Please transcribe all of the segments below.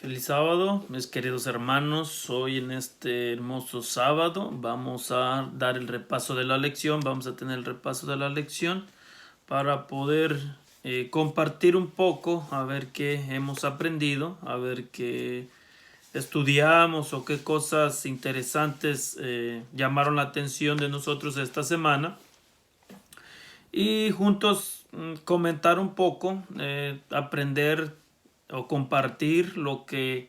Feliz sábado, mis queridos hermanos. Hoy en este hermoso sábado vamos a dar el repaso de la lección, vamos a tener el repaso de la lección para poder compartir un poco, a ver qué hemos aprendido, a ver qué estudiamos o qué cosas interesantes llamaron la atención de nosotros esta semana y juntos comentar un poco, aprender o compartir lo que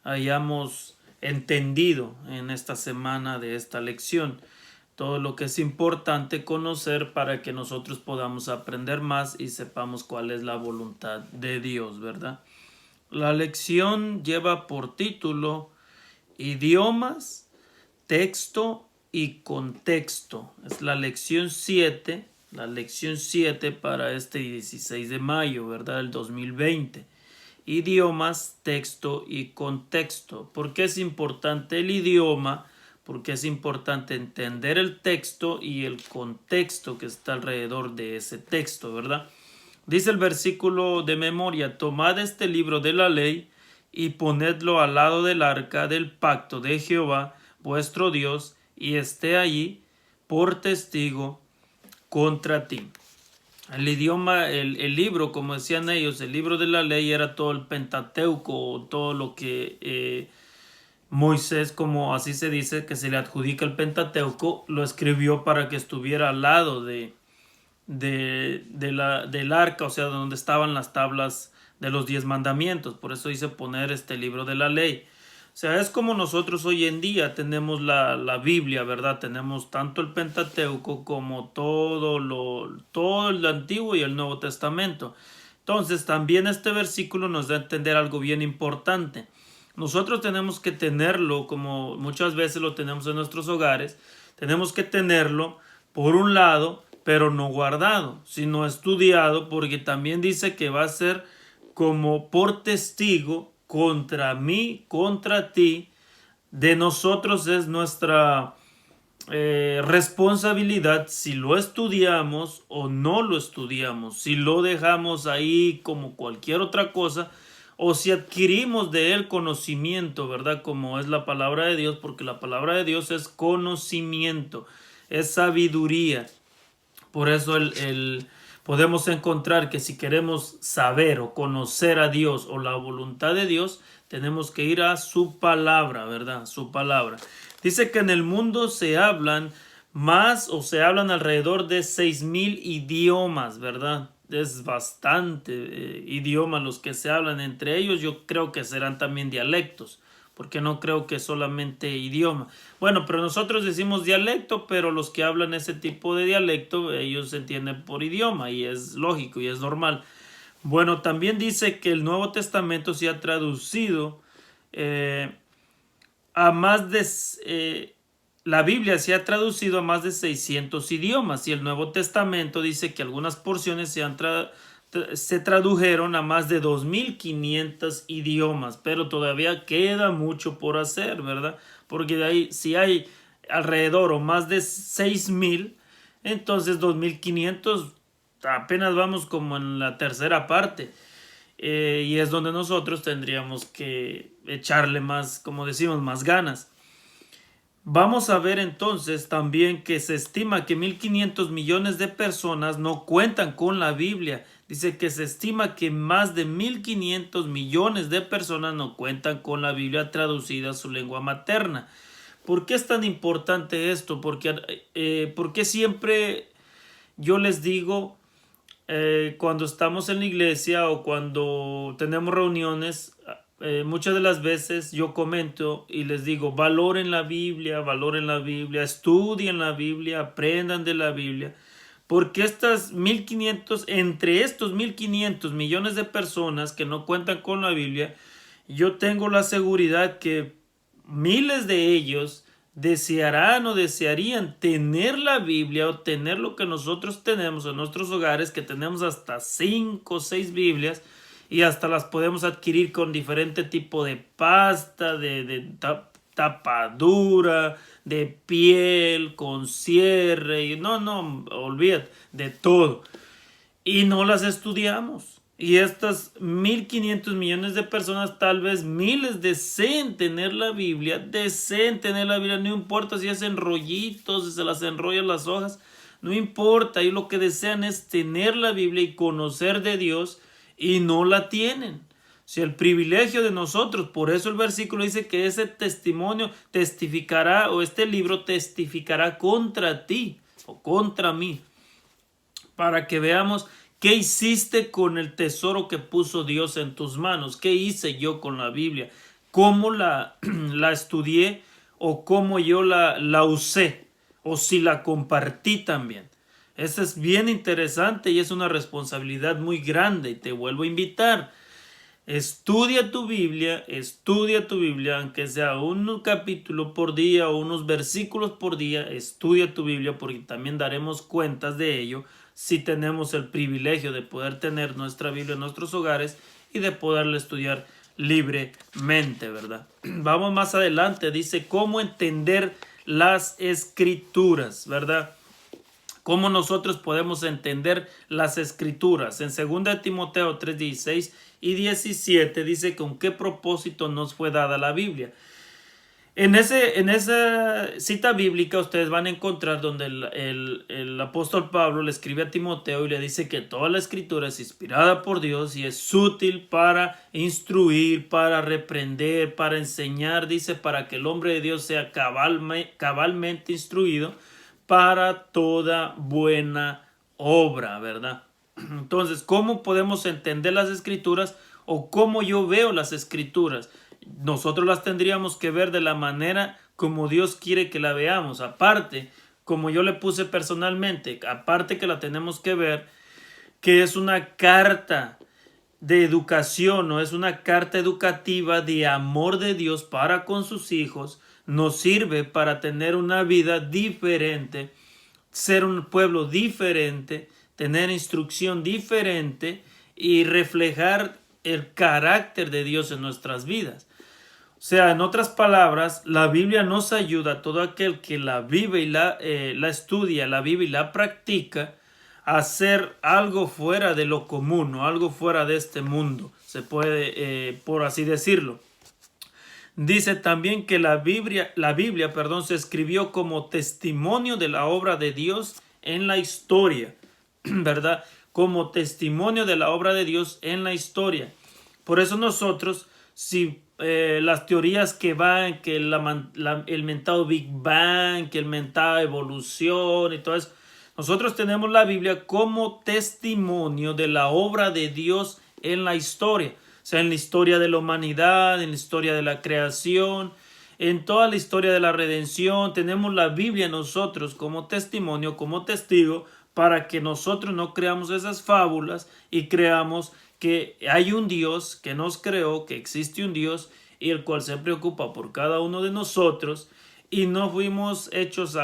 hayamos entendido en esta semana de esta lección. Todo lo que es importante conocer para que nosotros podamos aprender más y sepamos cuál es la voluntad de Dios, ¿verdad? La lección lleva por título Idiomas, texto y contexto. Es la lección 7 para este 16 de mayo, ¿verdad? Del 2020. Idiomas, texto y contexto. ¿Por qué es importante el idioma? Porque es importante entender el texto y el contexto que está alrededor de ese texto, ¿verdad? Dice el versículo de memoria: tomad este libro de la ley y ponedlo al lado del arca del pacto de Jehová vuestro Dios, y esté allí por testigo contra ti. El idioma, el libro, como decían ellos, el libro de la ley era todo el Pentateuco, todo lo que Moisés, como así se dice, que se le adjudica el Pentateuco, lo escribió para que estuviera al lado del arca, o sea, donde estaban las tablas de los 10 mandamientos. Por eso dice poner este libro de la ley. O sea, es como nosotros hoy en día tenemos la Biblia, ¿verdad? Tenemos tanto el Pentateuco como todo el Antiguo y el Nuevo Testamento. Entonces, también este versículo nos da a entender algo bien importante. Nosotros tenemos que tenerlo, como muchas veces lo tenemos en nuestros hogares, tenemos que tenerlo por un lado, pero no guardado, sino estudiado, porque también dice que va a ser como por testigo contra mí, contra ti. De nosotros es nuestra responsabilidad si lo estudiamos o no lo estudiamos, si lo dejamos ahí como cualquier otra cosa o si adquirimos de él conocimiento, ¿verdad? Como es la palabra de Dios, porque la palabra de Dios es conocimiento, es sabiduría. Por eso podemos encontrar que si queremos saber o conocer a Dios o la voluntad de Dios, tenemos que ir a su palabra, ¿verdad? Su palabra. Dice que en el mundo se hablan alrededor de 6,000 idiomas, ¿verdad? Es bastante idiomas los que se hablan entre ellos. Yo creo que serán también dialectos, porque no creo que solamente idioma. Bueno, pero nosotros decimos dialecto, pero los que hablan ese tipo de dialecto, ellos se entienden por idioma y es lógico y es normal. Bueno, también dice que el Nuevo Testamento se ha traducido a más de... la Biblia se ha traducido a más de 600 idiomas y el Nuevo Testamento dice que algunas porciones se tradujeron a más de 2,500 idiomas, pero todavía queda mucho por hacer, ¿verdad? Porque de ahí, si hay alrededor o más de 6,000, entonces 2,500 apenas vamos como en la tercera parte. Y es donde nosotros tendríamos que echarle más, como decimos, más ganas. Vamos a ver entonces también que se estima que 1,500 millones de personas no cuentan con la Biblia. Dice que se estima que más de 1,500 millones de personas no cuentan con la Biblia traducida a su lengua materna. ¿Por qué es tan importante esto? Porque siempre yo les digo, cuando estamos en la iglesia o cuando tenemos reuniones, muchas de las veces yo comento y les digo, valoren la Biblia, estudien la Biblia, aprendan de la Biblia, porque entre estos 1,500 millones de personas que no cuentan con la Biblia, yo tengo la seguridad que miles de ellos desearán o desearían tener la Biblia o tener lo que nosotros tenemos en nuestros hogares, que tenemos hasta 5 o 6 Biblias y hasta las podemos adquirir con diferente tipo de pasta, de tapadura, de piel, con cierre, y no, olvídate, de todo. Y no las estudiamos. Y estas 1.500 millones de personas, tal vez miles, deseen tener la Biblia, no importa si hacen rollitos, si se las enrollan las hojas, no importa, y lo que desean es tener la Biblia y conocer de Dios y no la tienen. O sea, el privilegio de nosotros, por eso el versículo dice que ese testimonio testificará, o este libro testificará contra ti o contra mí, para que veamos qué hiciste con el tesoro que puso Dios en tus manos. ¿Qué hice yo con la Biblia? ¿Cómo la estudié o cómo yo la usé? O si la compartí también. Eso es bien interesante y es una responsabilidad muy grande. Y te vuelvo a invitar. Estudia tu Biblia, aunque sea un capítulo por día o unos versículos por día, estudia tu Biblia porque también daremos cuentas de ello si tenemos el privilegio de poder tener nuestra Biblia en nuestros hogares y de poderla estudiar libremente, ¿verdad? Vamos más adelante, dice cómo entender las escrituras, ¿verdad? Cómo nosotros podemos entender las escrituras. En 2 Timoteo 3:16 y 17 dice con qué propósito nos fue dada la Biblia. En esa cita bíblica ustedes van a encontrar donde el apóstol Pablo le escribe a Timoteo y le dice que toda la escritura es inspirada por Dios y es útil para instruir, para reprender, para enseñar, dice, para que el hombre de Dios sea cabalmente instruido para toda buena obra, ¿verdad? Entonces, ¿cómo podemos entender las escrituras o cómo yo veo las escrituras? Nosotros las tendríamos que ver de la manera como Dios quiere que la veamos. Aparte, como yo le puse personalmente, aparte que la tenemos que ver, que es una carta de educación, no es una carta educativa de amor de Dios para con sus hijos, nos sirve para tener una vida diferente, ser un pueblo diferente, tener instrucción diferente y reflejar el carácter de Dios en nuestras vidas. O sea, en otras palabras, la Biblia nos ayuda a todo aquel que la vive y la estudia, la vive y la practica, a hacer algo fuera de lo común o algo fuera de este mundo, se puede, por así decirlo. Dice también que la Biblia, se escribió como testimonio de la obra de Dios en la historia, ¿verdad? Como testimonio de la obra de Dios en la historia. Por eso nosotros, si las teorías que van, que el mentado Big Bang, que el mentado evolución y todo eso, nosotros tenemos la Biblia como testimonio de la obra de Dios en la historia. O sea, en la historia de la humanidad, en la historia de la creación, en toda la historia de la redención, tenemos la Biblia nosotros como testimonio, como testigo, para que nosotros no creamos esas fábulas y creamos que hay un Dios que nos creó, que existe un Dios y el cual se preocupa por cada uno de nosotros y no fuimos hechos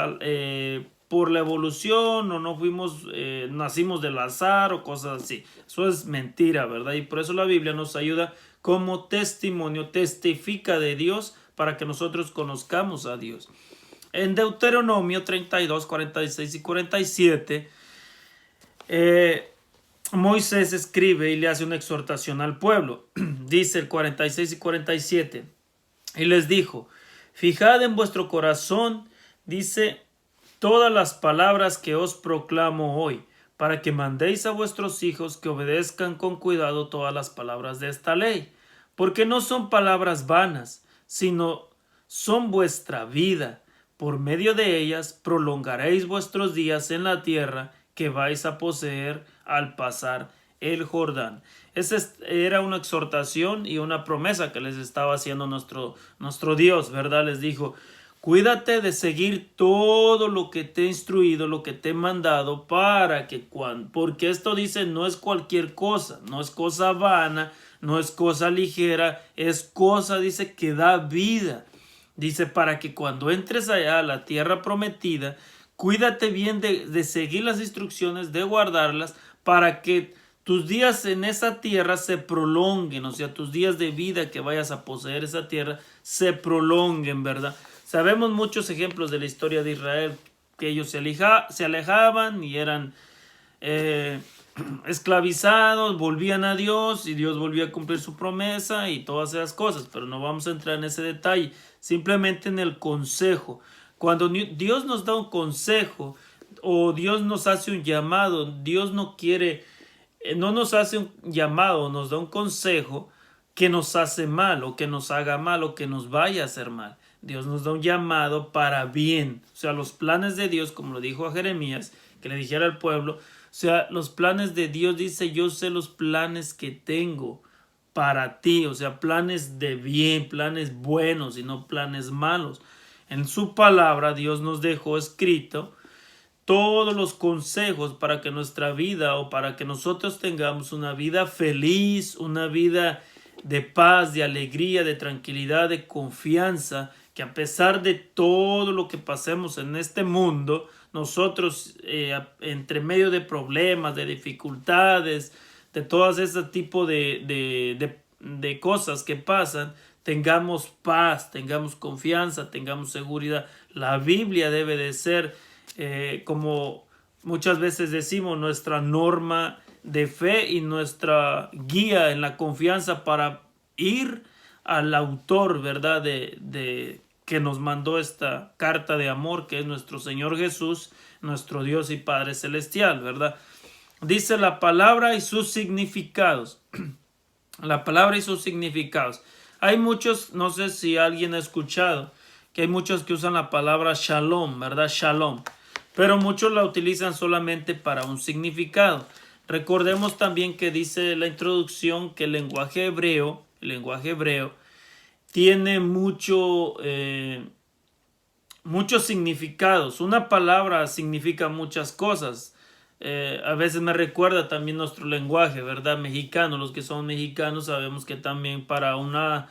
por la evolución o no fuimos, nacimos del azar o cosas así. Eso es mentira, ¿verdad? Y por eso la Biblia nos ayuda como testimonio, testifica de Dios para que nosotros conozcamos a Dios. En Deuteronomio 32, 46 y 47, Moisés escribe y le hace una exhortación al pueblo. Dice el 46 y 47, y les dijo, fijad en vuestro corazón, dice, todas las palabras que os proclamo hoy, para que mandéis a vuestros hijos que obedezcan con cuidado todas las palabras de esta ley, porque no son palabras vanas, sino son vuestra vida. Por medio de ellas prolongaréis vuestros días en la tierra que vais a poseer al pasar el Jordán. Esa era una exhortación y una promesa que les estaba haciendo nuestro Dios, ¿verdad? Les dijo, cuídate de seguir todo lo que te he instruido, lo que te he mandado, para que porque esto dice no es cualquier cosa, no es cosa vana, no es cosa ligera, es cosa, dice, que da vida. Dice, para que cuando entres allá a la tierra prometida, cuídate bien de seguir las instrucciones, de guardarlas, para que tus días en esa tierra se prolonguen, o sea, tus días de vida que vayas a poseer esa tierra se prolonguen, ¿verdad? Sabemos muchos ejemplos de la historia de Israel, que ellos se alejaban y eran esclavizados, volvían a Dios y Dios volvía a cumplir su promesa y todas esas cosas, pero no vamos a entrar en ese detalle, simplemente en el consejo. Cuando Dios nos da un consejo o Dios nos hace un llamado, Dios no quiere, no nos hace un llamado, nos da un consejo que nos hace mal o que nos haga mal o que nos vaya a hacer mal. Dios nos da un llamado para bien. O sea, los planes de Dios, como lo dijo a Jeremías, que le dijera al pueblo, o sea, los planes de Dios, dice, yo sé los planes que tengo para ti, o sea, planes de bien, planes buenos y no planes malos. En su palabra Dios nos dejó escrito todos los consejos para que nuestra vida o para que nosotros tengamos una vida feliz, una vida de paz, de alegría, de tranquilidad, de confianza, que a pesar de todo lo que pasemos en este mundo, nosotros entre medio de problemas, de dificultades, de todas ese tipo de cosas que pasan, tengamos paz, tengamos confianza, tengamos seguridad. La Biblia debe de ser, como muchas veces decimos, nuestra norma de fe y nuestra guía en la confianza para ir al autor, ¿verdad? De que nos mandó esta carta de amor, que es nuestro Señor Jesús, nuestro Dios y Padre Celestial, ¿verdad? Dice la palabra y sus significados. La palabra y sus significados. Hay muchos, no sé si alguien ha escuchado, que hay muchos que usan la palabra shalom, ¿verdad? Shalom. Pero muchos la utilizan solamente para un significado. Recordemos también que dice la introducción que el lenguaje hebreo tiene muchos significados. Una palabra significa muchas cosas. A veces me recuerda también nuestro lenguaje, ¿verdad? Mexicano. Los que son mexicanos sabemos que también para una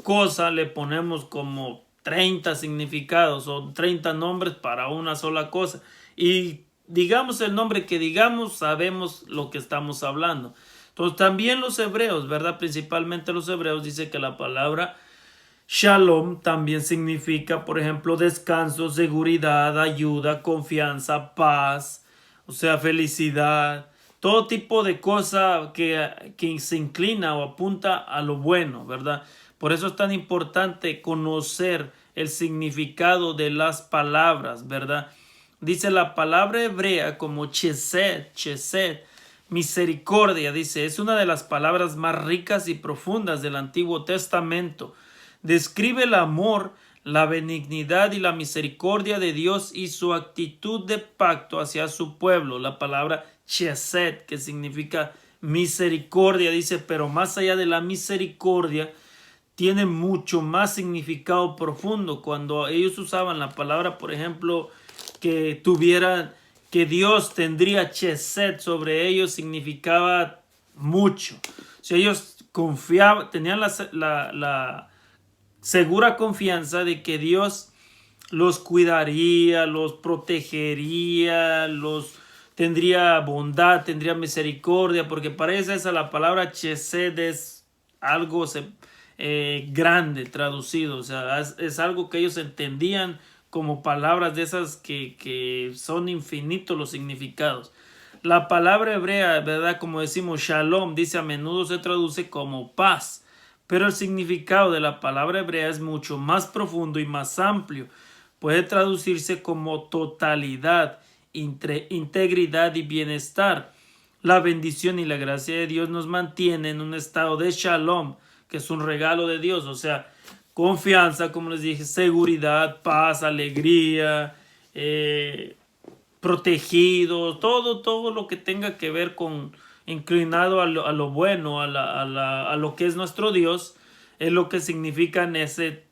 cosa le ponemos como 30 significados o 30 nombres para una sola cosa. Y digamos el nombre que digamos, sabemos lo que estamos hablando. Entonces también los hebreos, ¿verdad? Principalmente los hebreos dice que la palabra Shalom también significa, por ejemplo, descanso, seguridad, ayuda, confianza, paz, o sea, felicidad, todo tipo de cosa que se inclina o apunta a lo bueno, ¿verdad? Por eso es tan importante conocer el significado de las palabras, ¿verdad? Dice la palabra hebrea como chesed, misericordia, dice, es una de las palabras más ricas y profundas del Antiguo Testamento. Describe el amor, la benignidad y la misericordia de Dios y su actitud de pacto hacia su pueblo. La palabra chesed, que significa misericordia, dice, pero más allá de la misericordia, tiene mucho más significado profundo. Cuando ellos usaban la palabra, por ejemplo, que Dios tendría chesed sobre ellos, significaba mucho. Si ellos confiaban, tenían la segura confianza de que Dios los cuidaría, los protegería, los tendría bondad, tendría misericordia, porque para eso esa la palabra chesed es algo grande traducido, o sea, es algo que ellos entendían como palabras de esas que son infinitos los significados. La palabra hebrea, ¿verdad? Como decimos, shalom, dice a menudo se traduce como paz. Pero el significado de la palabra hebrea es mucho más profundo y más amplio. Puede traducirse como totalidad, integridad y bienestar. La bendición y la gracia de Dios nos mantiene en un estado de shalom, que es un regalo de Dios. O sea, confianza, como les dije, seguridad, paz, alegría, protegido, todo lo que tenga que ver con inclinado a lo bueno, a lo que es nuestro Dios, es lo que significan este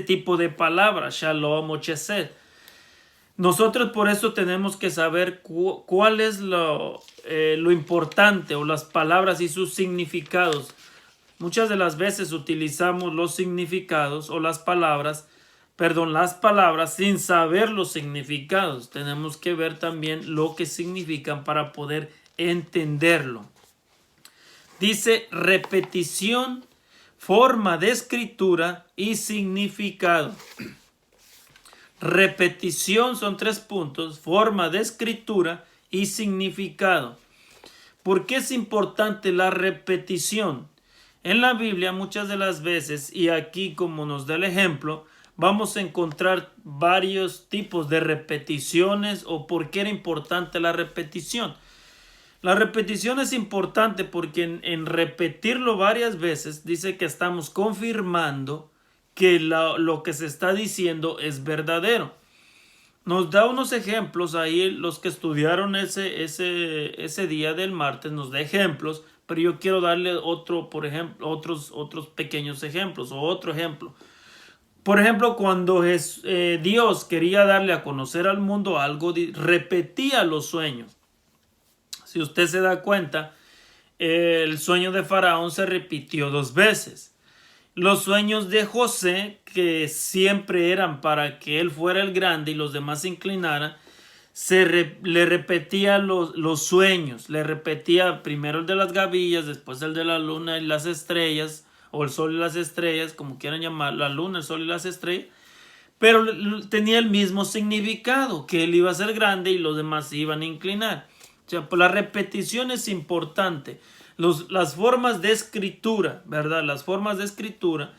tipo de palabras, shalom o chesed. Nosotros por eso tenemos que saber cuál es lo importante o las palabras y sus significados. Muchas de las veces utilizamos los significados o las palabras sin saber los significados. Tenemos que ver también lo que significan para poder entenderlo. Dice repetición, forma de escritura y significado. Repetición son 3 puntos, forma de escritura y significado. ¿Por qué es importante la repetición? En la Biblia muchas de las veces, y aquí como nos da el ejemplo, vamos a encontrar varios tipos de repeticiones o por qué era importante la repetición. La repetición es importante porque en repetirlo varias veces dice que estamos confirmando que lo que se está diciendo es verdadero. Nos da unos ejemplos ahí, los que estudiaron ese día del martes, nos da ejemplos, pero yo quiero darle otro, por ejemplo, otros pequeños ejemplos o otro ejemplo. Por ejemplo, cuando Dios quería darle a conocer al mundo algo, repetía los sueños. Si usted se da cuenta, el sueño de Faraón se repitió 2 veces. Los sueños de José, que siempre eran para que él fuera el grande y los demás se inclinaran, le repetía los sueños. Le repetía primero el de las gavillas, después el de la luna y las estrellas, o el sol y las estrellas, como quieran llamar, la luna, el sol y las estrellas. Pero tenía el mismo significado, que él iba a ser grande y los demás se iban a inclinar. O sea, pues la repetición es importante. Las formas de escritura, ¿verdad? Las formas de escritura,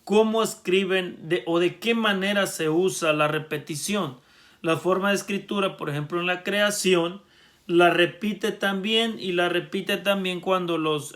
cómo escriben o de qué manera se usa la repetición. La forma de escritura, por ejemplo, en la creación, la repite también y la repite también cuando los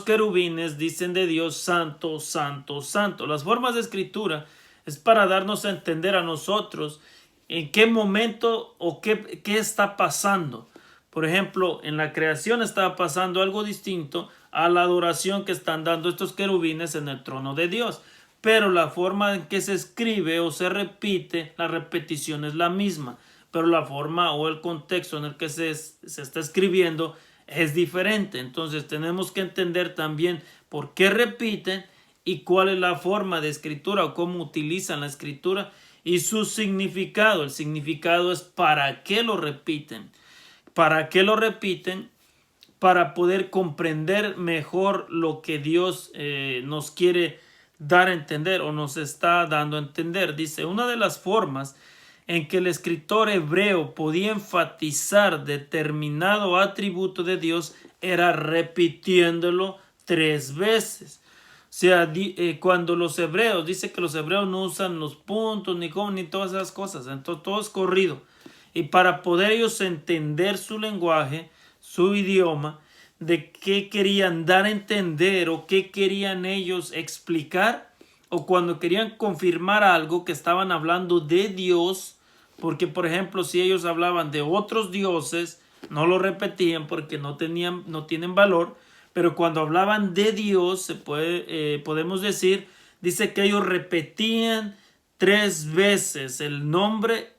querubines dicen de Dios santo, santo, santo. Las formas de escritura es para darnos a entender a nosotros en qué momento o qué está pasando. Por ejemplo, en la creación estaba pasando algo distinto a la adoración que están dando estos querubines en el trono de Dios. Pero la forma en que se escribe o se repite, la repetición es la misma. Pero la forma o el contexto en el que se está escribiendo es diferente. Entonces tenemos que entender también por qué repiten y cuál es la forma de escritura o cómo utilizan la escritura y su significado. El significado es para qué lo repiten. ¿Para qué lo repiten? Para poder comprender mejor lo que Dios nos quiere dar a entender o nos está dando a entender. Dice, una de las formas en que el escritor hebreo podía enfatizar determinado atributo de Dios era repitiéndolo 3 veces. O sea, cuando los hebreos, dice que los hebreos no usan los puntos ni todas esas cosas, entonces todo es corrido. Y para poder ellos entender su lenguaje, su idioma, de qué querían dar a entender o qué querían ellos explicar, o cuando querían confirmar algo que estaban hablando de Dios, porque por ejemplo si ellos hablaban de otros dioses, no lo repetían porque no tienen valor, pero cuando hablaban de Dios, podemos decir, dice que ellos repetían 3 veces el nombre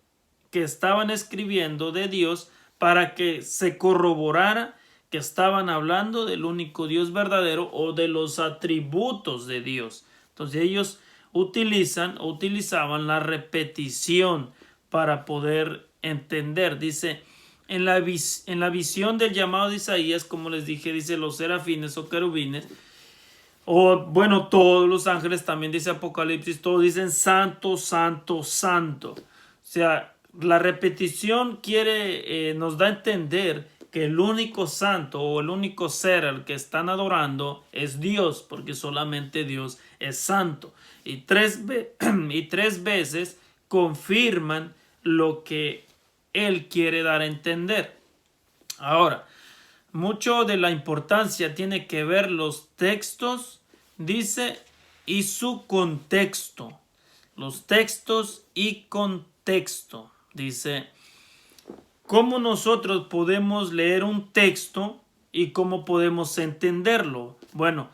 que estaban escribiendo de Dios para que se corroborara que estaban hablando del único Dios verdadero o de los atributos de Dios. Entonces ellos utilizaban la repetición para poder entender. Dice, en la visión del llamado de Isaías, como les dije, dice los serafines o querubines, o bueno, todos los ángeles, también dice Apocalipsis, todos dicen santo, santo, santo. O sea, la repetición nos da a entender que el único santo o el único ser al que están adorando es Dios, porque solamente Dios es santo. Y tres veces confirman lo que Él quiere dar a entender. Ahora, mucho de la importancia tiene que ver los textos, dice, y su contexto. Los textos y contexto. Dice, ¿cómo nosotros podemos leer un texto y cómo podemos entenderlo? Bueno,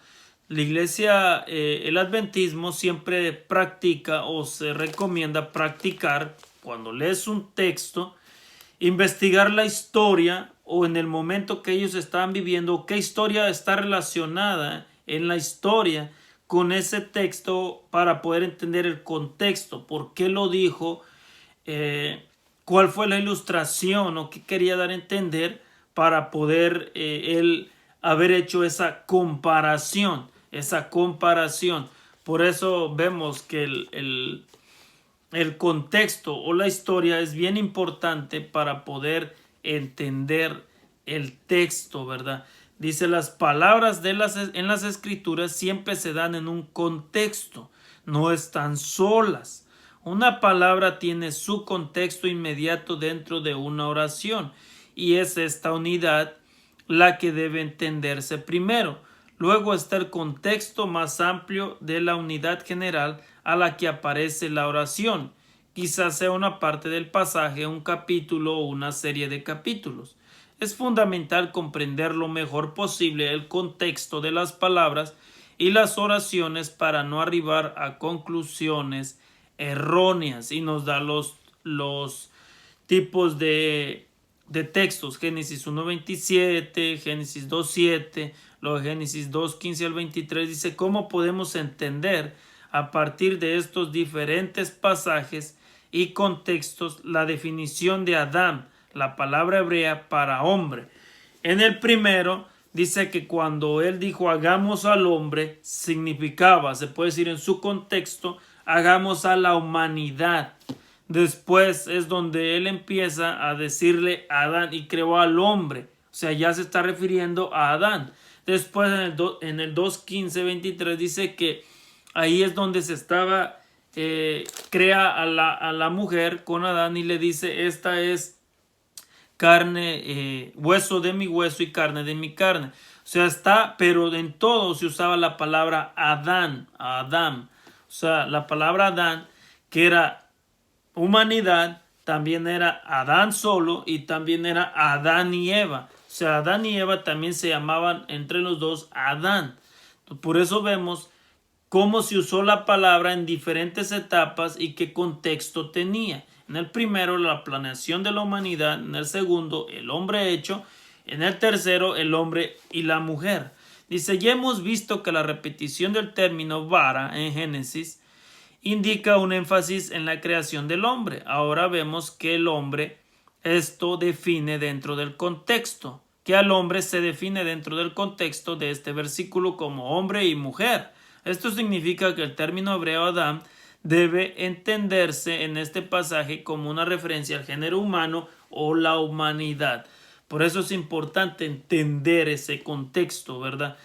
la iglesia, el adventismo siempre practica o se recomienda practicar cuando lees un texto, investigar la historia o en el momento que ellos están viviendo, qué historia está relacionada en la historia con ese texto para poder entender el contexto, por qué lo dijo, cuál fue la ilustración o qué quería dar a entender para poder él haber hecho esa comparación. Por eso vemos que el contexto o la historia es bien importante para poder entender el texto, ¿verdad? Dice, las palabras en las escrituras siempre se dan en un contexto, no están solas. Una palabra tiene su contexto inmediato dentro de una oración y es esta unidad la que debe entenderse primero. Luego está el contexto más amplio de la unidad general a la que aparece la oración. Quizás sea una parte del pasaje, un capítulo o una serie de capítulos. Es fundamental comprender lo mejor posible el contexto de las palabras y las oraciones para no arribar a conclusiones erróneas. Y nos da los tipos de textos: Génesis 1:27, Génesis 2:7, luego Génesis 2:15 al 23. Dice cómo podemos entender a partir de estos diferentes pasajes y contextos la definición de Adán, la palabra hebrea para hombre. En el primero dice que cuando él dijo hagamos al hombre, significaba, se puede decir en su contexto, hagamos a la humanidad. Después es donde él empieza a decirle a Adán y creó al hombre. O sea, ya se está refiriendo a Adán. Después en el 2:15-23 dice que ahí es donde se estaba, crea a la mujer con Adán y le dice, esta es carne, hueso de mi hueso y carne de mi carne. O sea, está, pero en todo se usaba la palabra Adán, Adam. O sea, la palabra Adán, que era humanidad, también era Adán solo y también era Adán y Eva. O sea, Adán y Eva también se llamaban entre los dos Adán. Por eso vemos cómo se usó la palabra en diferentes etapas y qué contexto tenía. En el primero, la planeación de la humanidad. En el segundo, el hombre hecho. En el tercero, el hombre y la mujer. Dice, ya hemos visto que la repetición del término vara en Génesis indica un énfasis en la creación del hombre. Ahora vemos que el hombre, esto define dentro del contexto, que al hombre se define dentro del contexto de este versículo como hombre y mujer. Esto significa que el término hebreo Adán debe entenderse en este pasaje como una referencia al género humano o la humanidad. Por eso es importante entender ese contexto, ¿verdad?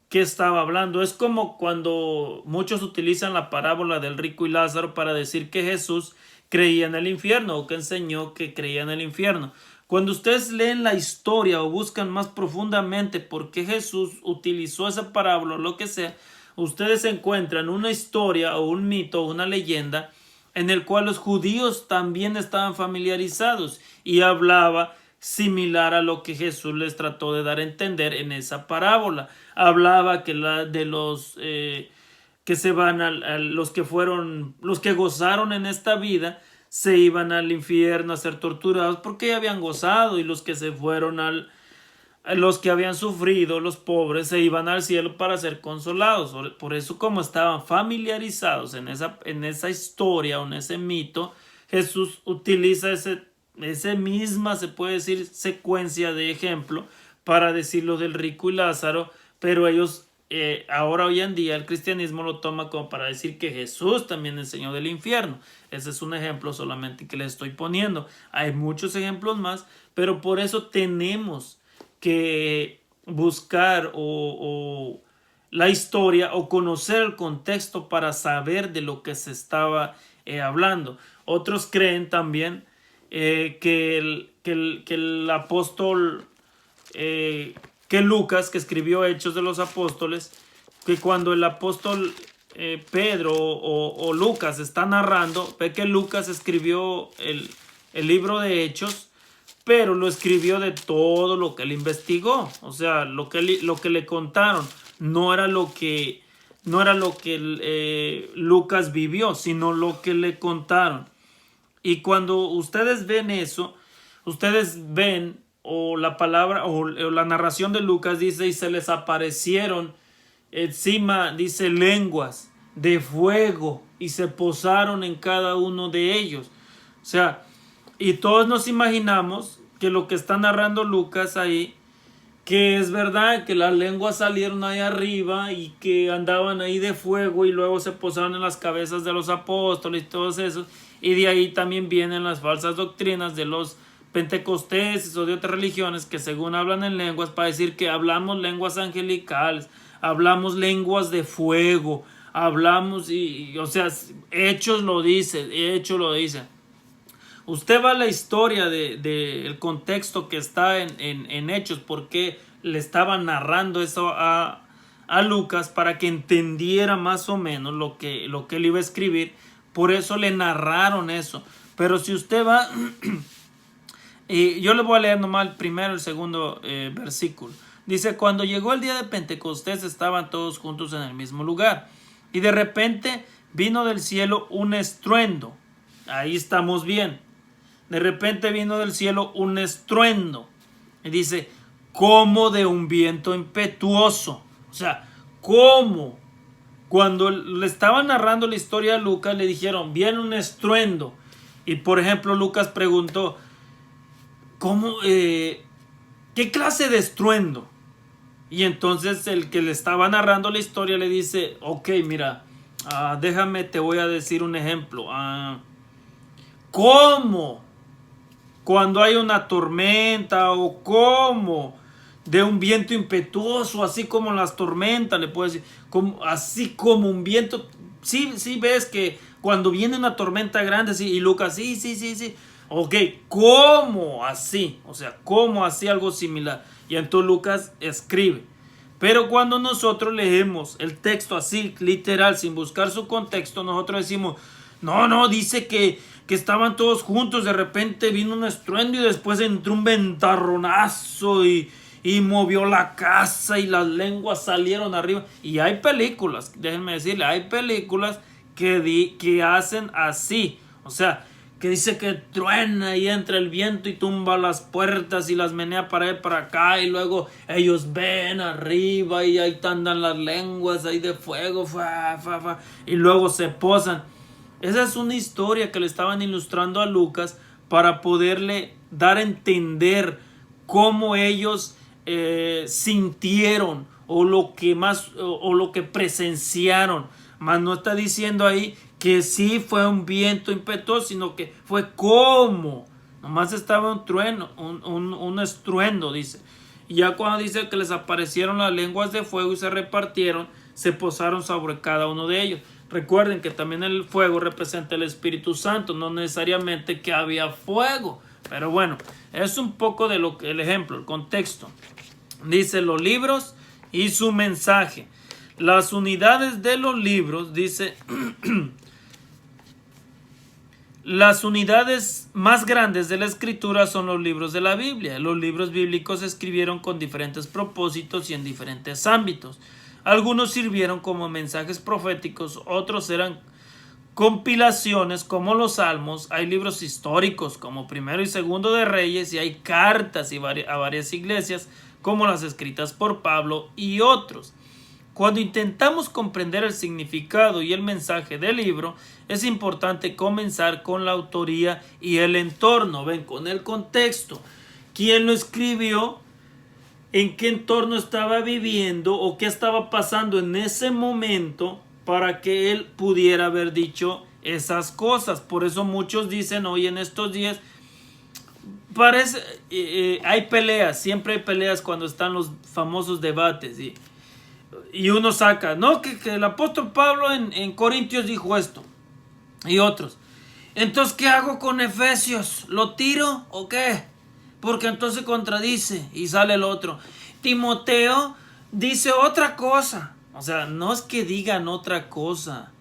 ¿Qué estaba hablando? Es como cuando muchos utilizan la parábola del rico y Lázaro para decir que Jesús creía en el infierno o que enseñó que creía en el infierno. Cuando ustedes leen la historia o buscan más profundamente por qué Jesús utilizó esa parábola o lo que sea, ustedes encuentran una historia o un mito o una leyenda en el cual los judíos también estaban familiarizados y hablaba similar a lo que Jesús les trató de dar a entender en esa parábola. Hablaba que de los que se van a los que gozaron en esta vida se iban al infierno a ser torturados porque ya habían gozado, y los que se fueron los que habían sufrido, los pobres, se iban al cielo para ser consolados. Por eso, como estaban familiarizados en esa historia o en ese mito, Jesús utiliza ese misma, se puede decir, secuencia de ejemplo para decir lo del rico y Lázaro, pero ellos ahora hoy en día el cristianismo lo toma como para decir que Jesús también enseñó del infierno. Ese es un ejemplo solamente que les estoy poniendo. Hay muchos ejemplos más, pero por eso tenemos que buscar o la historia o conocer el contexto para saber de lo que se estaba hablando. Otros creen también que el apóstol que Lucas, que escribió Hechos de los Apóstoles, que cuando el apóstol Pedro o Lucas está narrando, ve que Lucas escribió el libro de Hechos, pero lo escribió de todo lo que él investigó. O sea, lo que le contaron no era lo que Lucas vivió, sino lo que le contaron. Y cuando ustedes ven eso, ustedes ven o la palabra o la narración de Lucas dice, y se les aparecieron encima, dice, lenguas de fuego y se posaron en cada uno de ellos. O sea, y todos nos imaginamos que lo que está narrando Lucas ahí, que es verdad que las lenguas salieron ahí arriba y que andaban ahí de fuego y luego se posaron en las cabezas de los apóstoles y todos esos, y de ahí también vienen las falsas doctrinas de los pentecosteses o de otras religiones que según hablan en lenguas, para decir que hablamos lenguas angelicales, hablamos lenguas de fuego, hablamos o sea, Hechos lo dice, Hechos lo dice. Usted va a la historia el contexto que está en Hechos, porque le estaba narrando eso a Lucas para que entendiera más o menos lo que él iba a escribir. Por eso le narraron eso. Pero si usted va, y yo le voy a leer nomás el primero y el segundo versículo. Dice: cuando llegó el día de Pentecostés estaban todos juntos en el mismo lugar. Y de repente vino del cielo un estruendo. Ahí estamos bien. De repente vino del cielo un estruendo. Y dice: como de un viento impetuoso. O sea, ¿cómo? Cuando le estaban narrando la historia a Lucas, le dijeron: viene un estruendo. Y por ejemplo, Lucas preguntó: ¿cómo? ¿Qué clase de estruendo? Y entonces el que le estaba narrando la historia le dice: ok, mira, déjame, te voy a decir un ejemplo. ¿Cómo? Cuando hay una tormenta, o cómo de un viento impetuoso, así como las tormentas, le puedo decir, así como un viento. Sí, ves que cuando viene una tormenta grande, sí, y Lucas, sí. Ok, ¿cómo así? O sea, ¿cómo así? Algo similar. Y entonces Lucas escribe. Pero cuando nosotros leemos el texto así, literal, sin buscar su contexto, nosotros decimos: no, dice que estaban todos juntos, de repente vino un estruendo y después entró un ventarronazo y movió la casa y las lenguas salieron arriba. Y hay películas, déjenme decirle, hay películas que hacen así. O sea, que dice que truena y entra el viento y tumba las puertas y las menea para allá para acá, y luego ellos ven arriba y ahí andan las lenguas ahí de fuego, y luego se posan. Esa es una historia que le estaban ilustrando a Lucas para poderle dar a entender cómo ellos sintieron o lo que presenciaron. Mas no está diciendo ahí que sí fue un viento impetuoso, sino que fue como. Nomás estaba un trueno, un estruendo, dice. Y ya cuando dice que les aparecieron las lenguas de fuego y se repartieron, se posaron sobre cada uno de ellos. Recuerden que también el fuego representa el Espíritu Santo, no necesariamente que había fuego. Pero bueno, es un poco de el ejemplo, el contexto. Dice los libros y su mensaje. Las unidades de los libros, dice, las unidades más grandes de la escritura son los libros de la Biblia. Los libros bíblicos se escribieron con diferentes propósitos y en diferentes ámbitos. Algunos sirvieron como mensajes proféticos, otros eran compilaciones como los Salmos. Hay libros históricos como Primero y Segundo de Reyes, y hay cartas a varias iglesias como las escritas por Pablo y otros. Cuando intentamos comprender el significado y el mensaje del libro, es importante comenzar con la autoría y el entorno. Ven, con el contexto. ¿Quién lo escribió? ¿En qué entorno estaba viviendo? ¿O qué estaba pasando en ese momento para que él pudiera haber dicho esas cosas? Por eso muchos dicen hoy en estos días, hay peleas, siempre hay peleas cuando están los famosos debates, y uno saca, no, que el apóstol Pablo en Corintios dijo esto, y otros. Entonces, ¿qué hago con Efesios? ¿Lo tiro o qué? Porque entonces contradice, y sale el otro. Timoteo dice otra cosa. O sea, no es que digan otra cosa.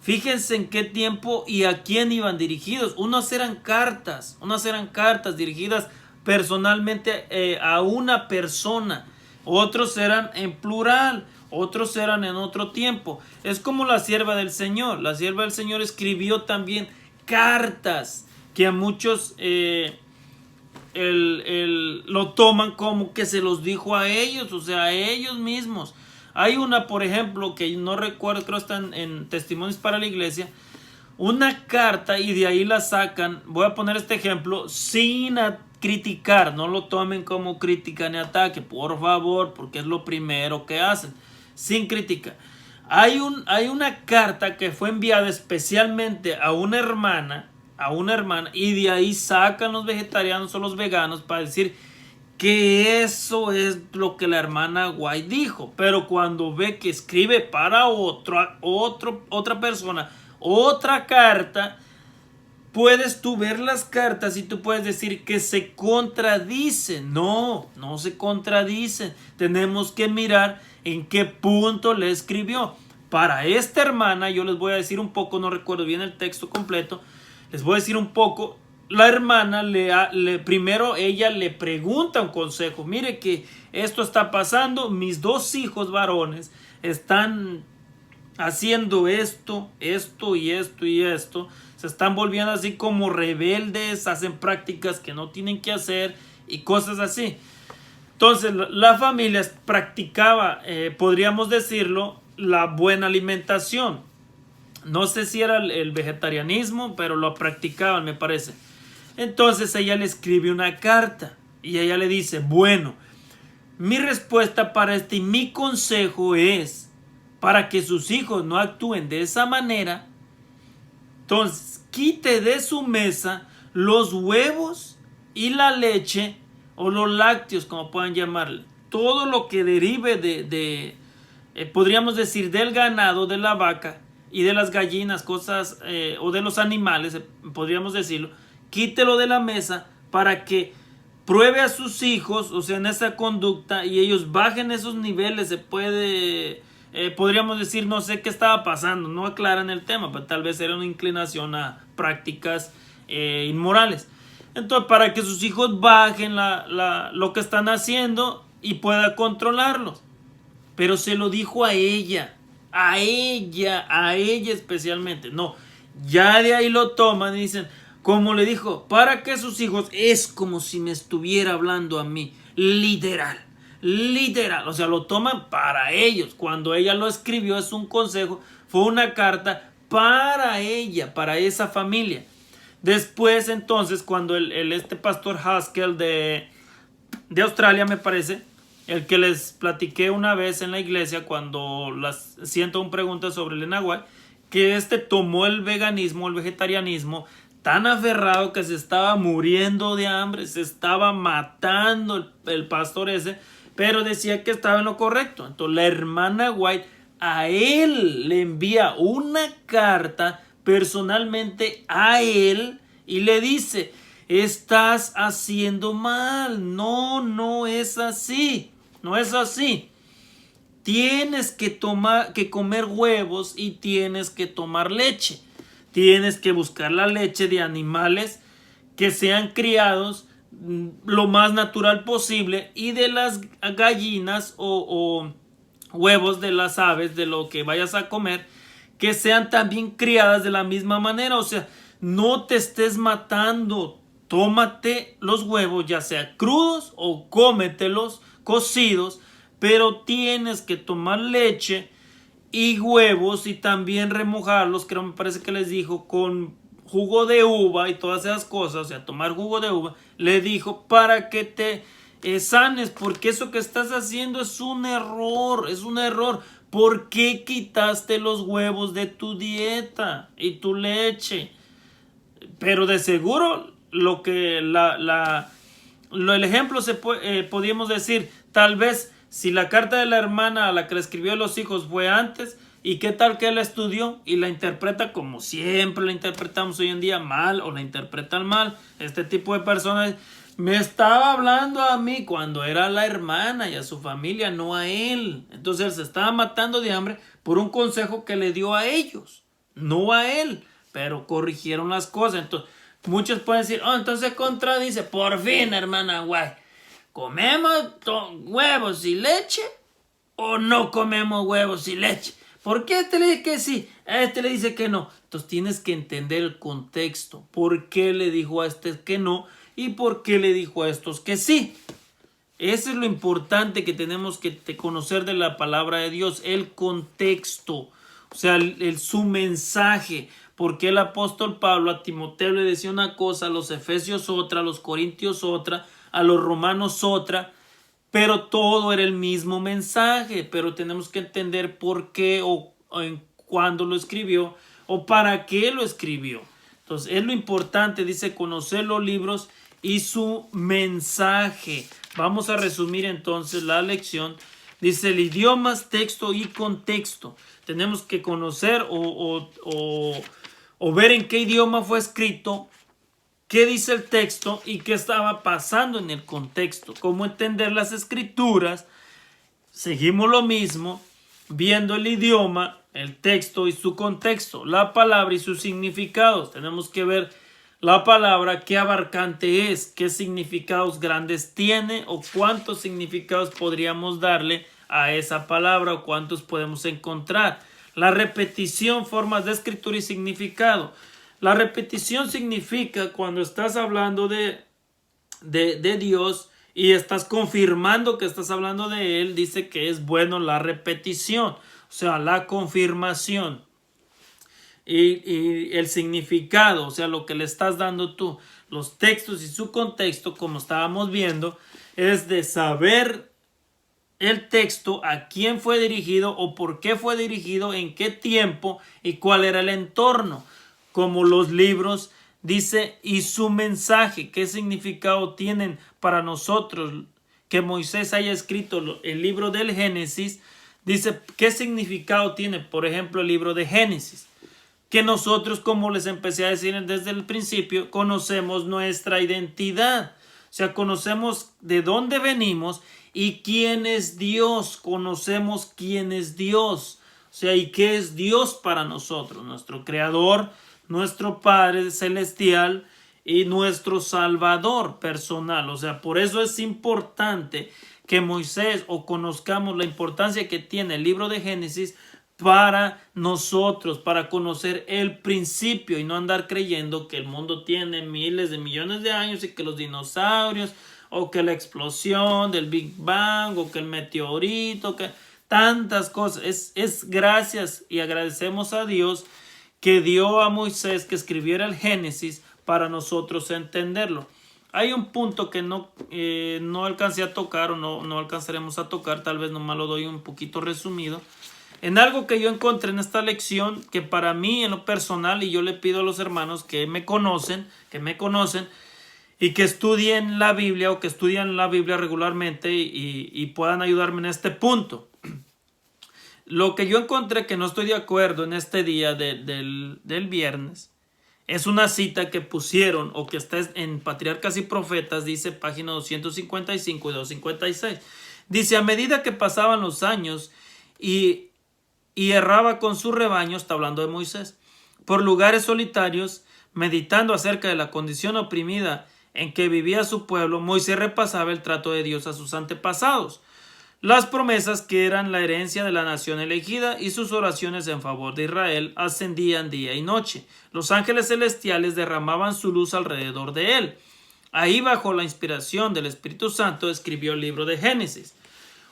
Fíjense en qué tiempo y a quién iban dirigidos. Unas eran cartas dirigidas personalmente a una persona. Otros eran en plural, otros eran en otro tiempo. Es como la sierva del Señor. La sierva del Señor escribió también cartas que a muchos lo toman como que se los dijo a ellos, o sea, a ellos mismos. Hay una, por ejemplo, que no recuerdo, creo que está en Testimonios para la Iglesia, una carta, y de ahí la sacan. Voy a poner este ejemplo sin criticar, no lo tomen como crítica ni ataque, por favor, porque es lo primero que hacen, sin crítica. Hay una carta que fue enviada especialmente a una hermana a una hermana y de ahí sacan los vegetarianos o los veganos para decir que eso es lo que la hermana White dijo. Pero cuando ve que escribe para otra persona, otra carta, puedes tú ver las cartas y tú puedes decir que se contradicen. No, no se contradicen. Tenemos que mirar en qué punto le escribió. Para esta hermana, yo les voy a decir un poco, no recuerdo bien el texto completo, les voy a decir un poco. La hermana primero ella le pregunta un consejo. Mire que esto está pasando, mis 2 hijos varones están haciendo esto y esto. Se están volviendo así como rebeldes, hacen prácticas que no tienen que hacer y cosas así. Entonces la familia practicaba, podríamos decirlo, la buena alimentación. No sé si era el vegetarianismo, pero lo practicaban, me parece. Entonces ella le escribe una carta y ella le dice, bueno, mi respuesta para y mi consejo es, para que sus hijos no actúen de esa manera, entonces quite de su mesa los huevos y la leche o los lácteos, como puedan llamarle. Todo lo que derive podríamos decir, del ganado, de la vaca y de las gallinas, cosas, o de los animales, podríamos decirlo, quítelo de la mesa para que pruebe a sus hijos, o sea, en esa conducta, y ellos bajen esos niveles. Se puede, podríamos decir, no sé qué estaba pasando, no aclaran el tema, pero tal vez era una inclinación a prácticas inmorales. Entonces, para que sus hijos bajen lo que están haciendo y pueda controlarlos. Pero se lo dijo a ella especialmente. No, ya de ahí lo toman y dicen, como le dijo, para que sus hijos, es como si me estuviera hablando a mí, literal, o sea, lo toman para ellos. Cuando ella lo escribió es un consejo, fue una carta para ella, para esa familia. Después entonces, cuando este pastor Haskell de Australia, me parece, el que les platiqué una vez en la iglesia cuando siento una pregunta sobre el Enahuay, que tomó el veganismo, el vegetarianismo, tan aferrado que se estaba muriendo de hambre, se estaba matando el pastor ese, pero decía que estaba en lo correcto. Entonces la hermana White a él le envía una carta personalmente a él y le dice, estás haciendo mal, no es así, no es así. Tienes que comer huevos y tienes que tomar leche. Tienes que buscar la leche de animales que sean criados lo más natural posible, y de las gallinas o huevos de las aves, de lo que vayas a comer, que sean también criadas de la misma manera. O sea, no te estés matando. Tómate los huevos, ya sea crudos o cómetelos cocidos, pero tienes que tomar leche y huevos y también remojarlos, creo, me parece que les dijo, con jugo de uva y todas esas cosas. O sea, tomar jugo de uva, le dijo, para que te sanes, porque eso que estás haciendo es un error, ¿Por qué quitaste los huevos de tu dieta y tu leche? Pero de seguro lo que el ejemplo podríamos decir, tal vez si la carta de la hermana a la que le escribió a los hijos fue antes, y qué tal que él la estudió y la interpreta como siempre la interpretamos hoy en día, mal, o la interpretan mal. Este tipo de personas, me estaba hablando a mí cuando era la hermana y a su familia, no a él. Entonces él se estaba matando de hambre por un consejo que le dio a ellos, no a él, pero corrigieron las cosas. Entonces muchos pueden decir, entonces contradice. Por fin, hermana guay, ¿comemos huevos y leche o no comemos huevos y leche? ¿Por qué este le dice que sí? A este le dice que no. Entonces tienes que entender el contexto. ¿Por qué le dijo a este que no? ¿Y por qué le dijo a estos que sí? Eso es lo importante que tenemos que conocer de la palabra de Dios. El contexto. O sea, su mensaje. Porque el apóstol Pablo a Timoteo le decía una cosa, a los efesios otra, a los corintios otra, a los romanos otra, pero todo era el mismo mensaje. Pero tenemos que entender por qué o en cuándo lo escribió o para qué lo escribió. Entonces, es lo importante, dice, conocer los libros y su mensaje. Vamos a resumir entonces la lección. Dice, el idioma, texto y contexto. Tenemos que conocer o ver en qué idioma fue escrito, qué dice el texto y qué estaba pasando en el contexto. Cómo entender las escrituras. Seguimos lo mismo, viendo el idioma, el texto y su contexto, la palabra y sus significados. Tenemos que ver la palabra, qué abarcante es, qué significados grandes tiene o cuántos significados podríamos darle a esa palabra o cuántos podemos encontrar. La repetición, formas de escritura y significado. La repetición significa cuando estás hablando de Dios y estás confirmando que estás hablando de Él, dice que es bueno la repetición, o sea, la confirmación. Y el significado, o sea, lo que le estás dando tú, los textos y su contexto, como estábamos viendo, es de saber el texto, a quién fue dirigido o por qué fue dirigido, en qué tiempo y cuál era el entorno. Como los libros, dice, y su mensaje, qué significado tienen para nosotros que Moisés haya escrito el libro del Génesis. Dice, qué significado tiene, por ejemplo, el libro de Génesis. Que nosotros, como les empecé a decir desde el principio, conocemos nuestra identidad. O sea, conocemos de dónde venimos y quién es Dios. Conocemos quién es Dios. O sea, y qué es Dios para nosotros. Nuestro Creador, nuestro Padre Celestial y nuestro Salvador personal. O sea, por eso es importante que Moisés o conozcamos la importancia que tiene el libro de Génesis para nosotros, para conocer el principio y no andar creyendo que el mundo tiene miles de millones de años y que los dinosaurios o que la explosión del Big Bang o que el meteorito, que tantas cosas. Es gracias y agradecemos a Dios que dio a Moisés que escribiera el Génesis para nosotros entenderlo. Hay un punto que no alcancé a tocar o no alcanzaremos a tocar, tal vez nomás lo doy un poquito resumido. En algo que yo encontré en esta lección, que para mí en lo personal, y yo le pido a los hermanos que me conocen y que estudien la Biblia o que estudian la Biblia regularmente y puedan ayudarme en este punto. Lo que yo encontré que no estoy de acuerdo en este día del viernes es una cita que pusieron o que está en Patriarcas y Profetas, dice página 255 y 256. Dice, a medida que pasaban los años y erraba con su rebaño, está hablando de Moisés, por lugares solitarios, meditando acerca de la condición oprimida en que vivía su pueblo, Moisés repasaba el trato de Dios a sus antepasados, las promesas que eran la herencia de la nación elegida y sus oraciones en favor de Israel ascendían día y noche. Los ángeles celestiales derramaban su luz alrededor de él. Ahí, bajo la inspiración del Espíritu Santo, escribió el libro de Génesis.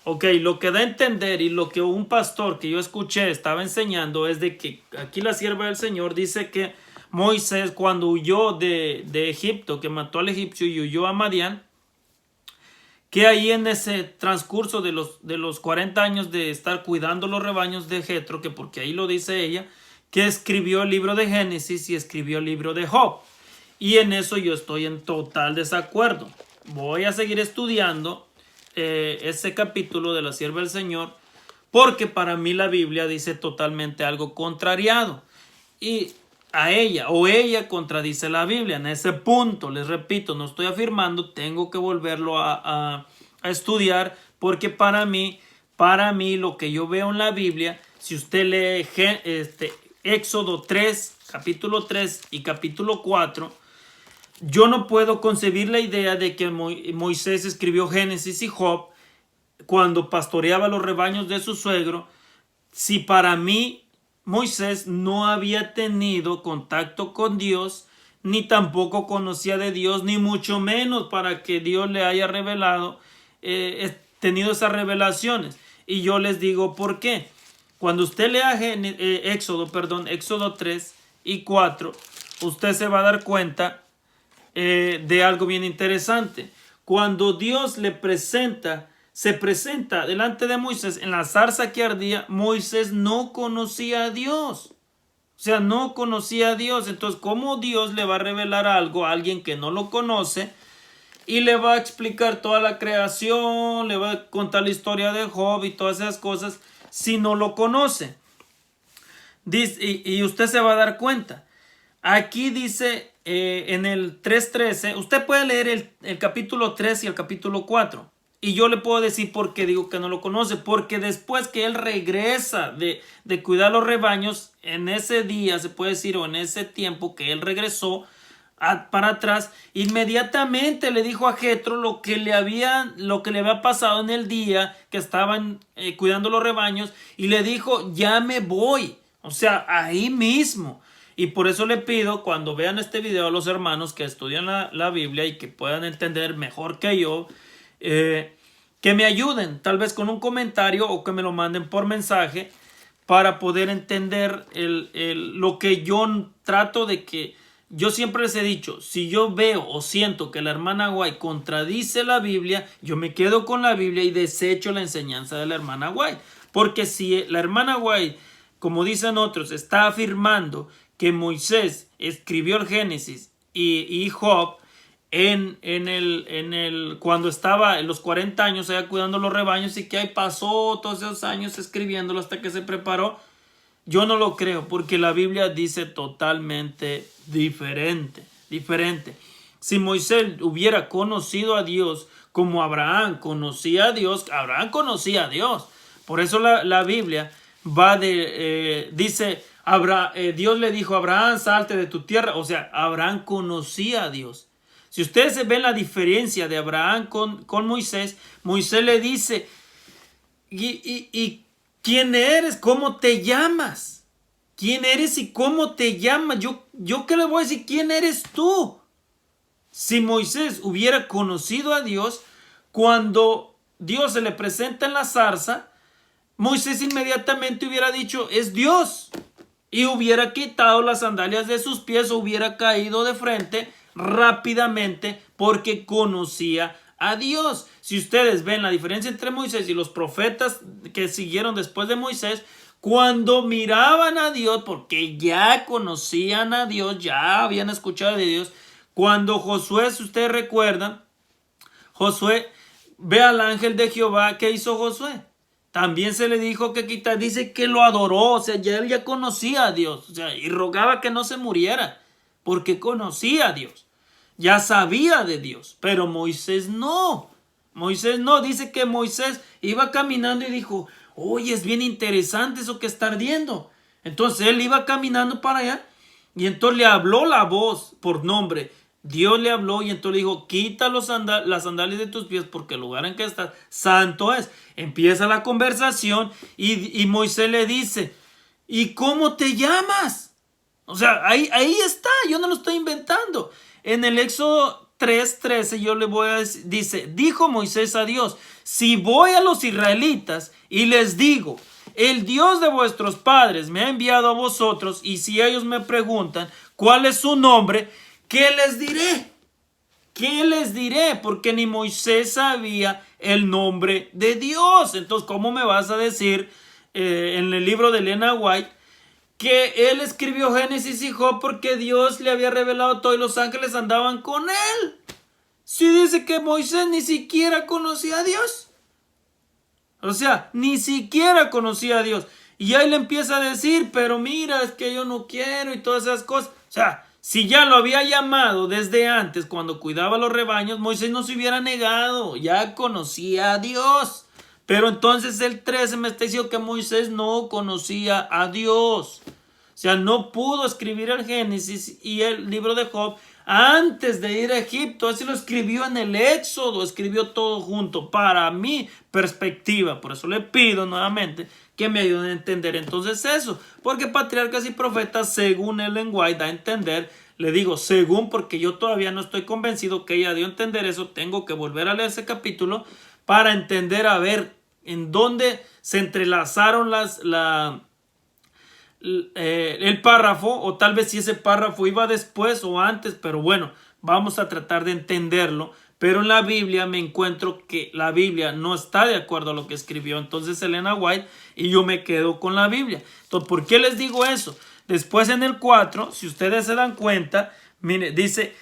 Ok, lo que da a entender y lo que un pastor que yo escuché estaba enseñando es de que aquí la sierva del Señor dice que Moisés, cuando huyó de Egipto, que mató al egipcio y huyó a Madián, que ahí en ese transcurso de los 40 años de estar cuidando los rebaños de Jetro, que porque ahí lo dice ella, que escribió el libro de Génesis y escribió el libro de Job. Y en eso yo estoy en total desacuerdo. Voy a seguir estudiando ese capítulo de la sierva del Señor, porque para mí la Biblia dice totalmente algo contrariado y a ella o ella contradice la Biblia. En ese punto, les repito, no estoy afirmando, tengo que volverlo a estudiar, porque para mí lo que yo veo en la Biblia, si usted lee Éxodo 3, capítulo 3 y capítulo 4, yo no puedo concebir la idea de que Moisés escribió Génesis y Job cuando pastoreaba los rebaños de su suegro, si para mí Moisés no había tenido contacto con Dios, ni tampoco conocía de Dios, ni mucho menos para que Dios le haya revelado, tenido esas revelaciones. Y yo les digo por qué. Cuando usted lea Éxodo 3 y 4, usted se va a dar cuenta de algo bien interesante. Cuando Dios se presenta delante de Moisés en la zarza que ardía, Moisés no conocía a Dios. O sea, no conocía a Dios. Entonces, ¿cómo Dios le va a revelar algo a alguien que no lo conoce? Y le va a explicar toda la creación, le va a contar la historia de Job y todas esas cosas si no lo conoce. Y usted se va a dar cuenta. Aquí dice en el 3.13, usted puede leer el capítulo 3 y el capítulo 4. Y yo le puedo decir por qué digo que no lo conoce. Porque después que él regresa de cuidar los rebaños, en ese día, se puede decir, o en ese tiempo que él regresó para atrás, inmediatamente le dijo a Jetro lo que le había pasado en el día que estaban cuidando los rebaños, y le dijo, ya me voy. O sea, ahí mismo. Y por eso le pido, cuando vean este video, a los hermanos que estudian la Biblia y que puedan entender mejor que yo, que me ayuden, tal vez con un comentario o que me lo manden por mensaje para poder entender lo que yo trato de que... Yo siempre les he dicho, si yo veo o siento que la hermana White contradice la Biblia, yo me quedo con la Biblia y desecho la enseñanza de la hermana White. Porque si la hermana White, como dicen otros, está afirmando que Moisés escribió el Génesis y Job cuando estaba en los 40 años allá cuidando los rebaños, y que ahí pasó todos esos años escribiéndolo hasta que se preparó, yo no lo creo, porque la Biblia dice totalmente diferente. Si Moisés hubiera conocido a Dios como Abraham conocía a Dios, Abraham conocía a Dios. Por eso la Biblia dice, Dios le dijo a Abraham, salte de tu tierra. O sea, Abraham conocía a Dios. Si ustedes ven la diferencia de Abraham con Moisés, Moisés le dice, ¿y quién eres? ¿Cómo te llamas? ¿Quién eres y cómo te llamas? Yo qué le voy a decir, ¿quién eres tú? Si Moisés hubiera conocido a Dios, cuando Dios se le presenta en la zarza, Moisés inmediatamente hubiera dicho, es Dios. Y hubiera quitado las sandalias de sus pies, o hubiera caído de frente rápidamente, porque conocía a Dios. Si ustedes ven la diferencia entre Moisés y los profetas que siguieron después de Moisés, cuando miraban a Dios, porque ya conocían a Dios, ya habían escuchado de Dios. Cuando Josué, si ustedes recuerdan, Josué ve al ángel de Jehová, ¿qué hizo Josué? También se le dijo que dice que lo adoró. O sea, él ya conocía a Dios, o sea, y rogaba que no se muriera, porque conocía a Dios, ya sabía de Dios. Pero Moisés no, dice que Moisés iba caminando y dijo, oye, es bien interesante eso que está ardiendo. Entonces él iba caminando para allá, y entonces le habló la voz por nombre. Dios le habló, y entonces le dijo, quita las sandalias de tus pies, porque el lugar en que estás santo es. Empieza la conversación, y Moisés le dice, ¿y cómo te llamas? O sea, ahí está, yo no lo estoy inventando. En el Éxodo 3:13 yo le voy a decir, dice, dijo Moisés a Dios, si voy a los israelitas y les digo, el Dios de vuestros padres me ha enviado a vosotros, y si ellos me preguntan cuál es su nombre, ¿qué les diré? ¿Qué les diré? Porque ni Moisés sabía el nombre de Dios. Entonces, ¿cómo me vas a decir en el libro de Elena White que él escribió Génesis y Job porque Dios le había revelado todo y los ángeles andaban con él? Si dice que Moisés ni siquiera conocía a Dios. O sea, ni siquiera conocía a Dios. Y ahí le empieza a decir, pero mira, es que yo no quiero y todas esas cosas. O sea, si ya lo había llamado desde antes, cuando cuidaba los rebaños, Moisés no se hubiera negado, ya conocía a Dios. Pero entonces el 13 me está diciendo que Moisés no conocía a Dios. O sea, no pudo escribir el Génesis y el libro de Job antes de ir a Egipto. Así lo escribió en el Éxodo, escribió todo junto, para mi perspectiva. Por eso le pido nuevamente que me ayuden a entender entonces eso, porque Patriarcas y Profetas, según Ellen White, da a entender, le digo según, porque yo todavía no estoy convencido que ella dio a entender eso. Tengo que volver a leer ese capítulo para entender, a ver en dónde se entrelazaron el párrafo, o tal vez si ese párrafo iba después o antes, pero bueno, vamos a tratar de entenderlo Pero en la Biblia me encuentro que la Biblia no está de acuerdo a lo que escribió entonces Elena White y yo me quedo con la Biblia. Entonces, ¿por qué les digo eso? Después en el 4, si ustedes se dan cuenta, mire, dice,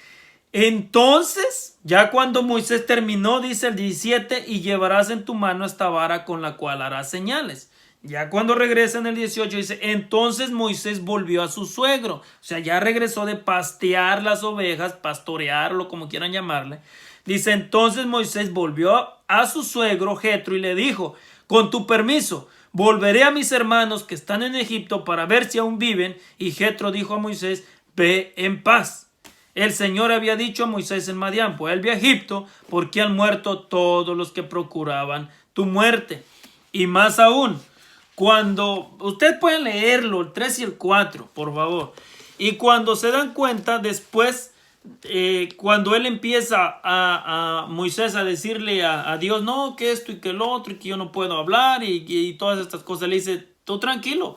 entonces, ya cuando Moisés terminó, dice el 17, y llevarás en tu mano esta vara con la cual harás señales. Ya cuando regresa en el 18 dice, entonces Moisés volvió a su suegro. O sea, ya regresó de pastear las ovejas, pastorearlo, como quieran llamarle. Dice, entonces Moisés volvió a su suegro Jetro y le dijo, con tu permiso, volveré a mis hermanos que están en Egipto para ver si aún viven. Y Jetro dijo a Moisés, ve en paz. El Señor había dicho a Moisés en Madián, vuelve a Egipto, porque han muerto todos los que procuraban tu muerte. Y más aún, cuando, usted puede leerlo, el 3 y el 4, por favor. Y cuando se dan cuenta, después, cuando él empieza a Moisés a decirle a Dios, no, que esto y que lo otro, y que yo no puedo hablar, y todas estas cosas, le dice, tú tranquilo,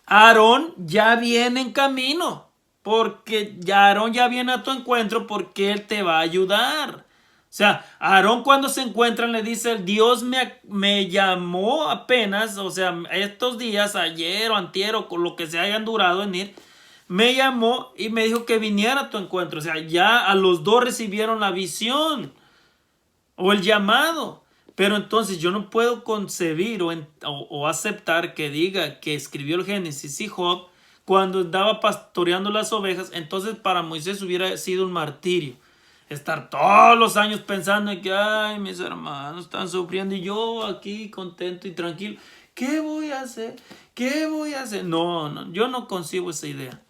Aarón ya viene en camino. Porque Aarón ya viene a tu encuentro porque él te va a ayudar. O sea, Aarón cuando se encuentran le dice, Dios me llamó apenas, o sea, estos días, ayer o antier o con lo que se hayan durado en ir, me llamó y me dijo que viniera a tu encuentro. O sea, ya a los dos recibieron la visión o el llamado. Pero entonces yo no puedo concebir o aceptar que diga que escribió el Génesis y Job cuando andaba pastoreando las ovejas. Entonces para Moisés hubiera sido un martirio estar todos los años pensando en que, ay, mis hermanos están sufriendo y yo aquí contento y tranquilo. ¿Qué voy a hacer? ¿Qué voy a hacer? No, yo no concibo esa idea.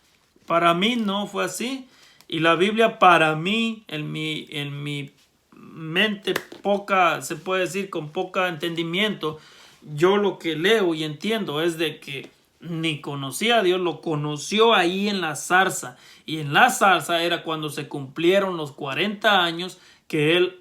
Para mí no fue así. Y la Biblia para mí, en mi mente poca, se puede decir con poca entendimiento, yo lo que leo y entiendo es de que ni conocía a Dios, lo conoció ahí en la zarza. Y en la zarza era cuando se cumplieron los 40 años que él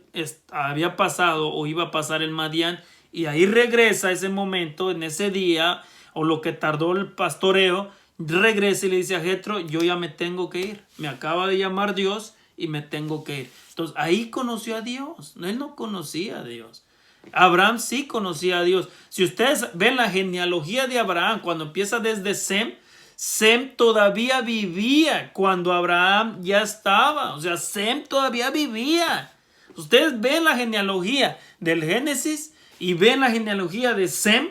había pasado o iba a pasar en Madián. Y ahí regresa ese momento, en ese día, o lo que tardó el pastoreo, regresa y le dice a Jetro, yo ya me tengo que ir. Me acaba de llamar Dios y me tengo que ir. Entonces ahí conoció a Dios. Él no conocía a Dios. Abraham sí conocía a Dios. Si ustedes ven la genealogía de Abraham, cuando empieza desde Sem, Sem todavía vivía cuando Abraham ya estaba. O sea, Sem todavía vivía. Ustedes ven la genealogía del Génesis y ven la genealogía de Sem.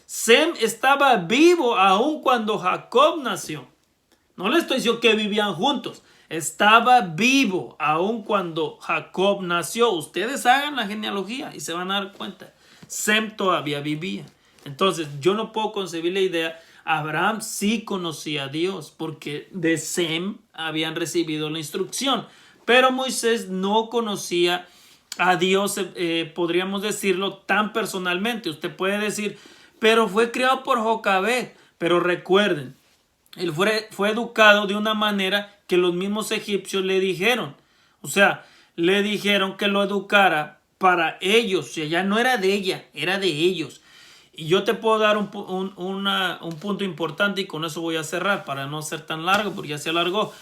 Sem estaba vivo aún cuando Jacob nació. No le estoy diciendo que vivían juntos. Estaba vivo aun cuando Jacob nació. Ustedes hagan la genealogía y se van a dar cuenta. Sem todavía vivía. Entonces yo no puedo concebir la idea. Abraham sí conocía a Dios porque de Sem habían recibido la instrucción. Pero Moisés no conocía a Dios, podríamos decirlo tan personalmente. Usted puede decir, pero fue criado por Jocabed. Pero recuerden, él fue educado de una manera que los mismos egipcios le dijeron. O sea, le dijeron que lo educara para ellos. O sea, ya no era de ella, era de ellos. Y yo te puedo dar un punto importante y con eso voy a cerrar para no ser tan largo porque ya se alargó.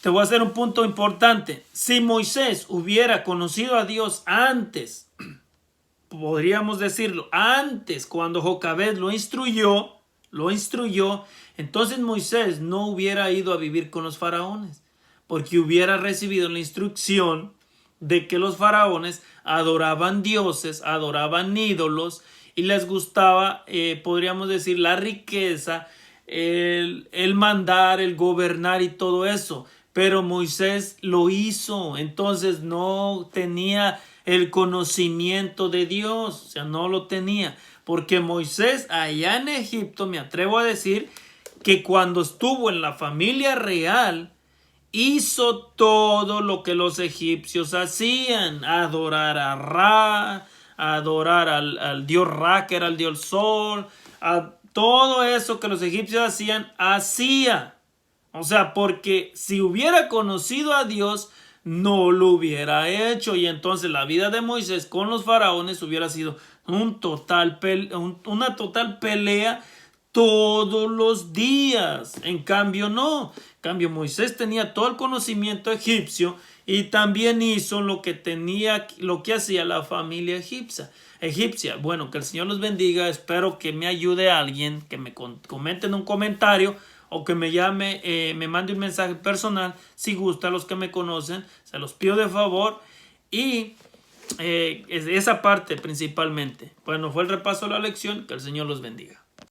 Te voy a hacer un punto importante. Si Moisés hubiera conocido a Dios antes, podríamos decirlo, antes cuando Jocabed lo instruyó, entonces Moisés no hubiera ido a vivir con los faraones, porque hubiera recibido la instrucción de que los faraones adoraban dioses, adoraban ídolos y les gustaba, podríamos decir, la riqueza, el mandar, el gobernar y todo eso. Pero Moisés lo hizo, entonces no tenía el conocimiento de Dios, o sea, no lo tenía. Porque Moisés allá en Egipto, me atrevo a decir, que cuando estuvo en la familia real, hizo todo lo que los egipcios hacían. Adorar a Ra, adorar al dios Ra, que era el dios sol, a todo eso que los egipcios hacían, hacía. O sea, porque si hubiera conocido a Dios, no lo hubiera hecho. Y entonces la vida de Moisés con los faraones hubiera sido una total pelea todos los días. En cambio, no. En cambio, Moisés tenía todo el conocimiento egipcio y también hizo lo que hacía la familia egipcia. Bueno, que el Señor los bendiga. Espero que me ayude alguien, que me comenten un comentario o que me llame, me mande un mensaje personal. Si gusta, a los que me conocen, se los pido de favor. Y esa parte principalmente. Bueno, fue el repaso de la lección. Que el Señor los bendiga.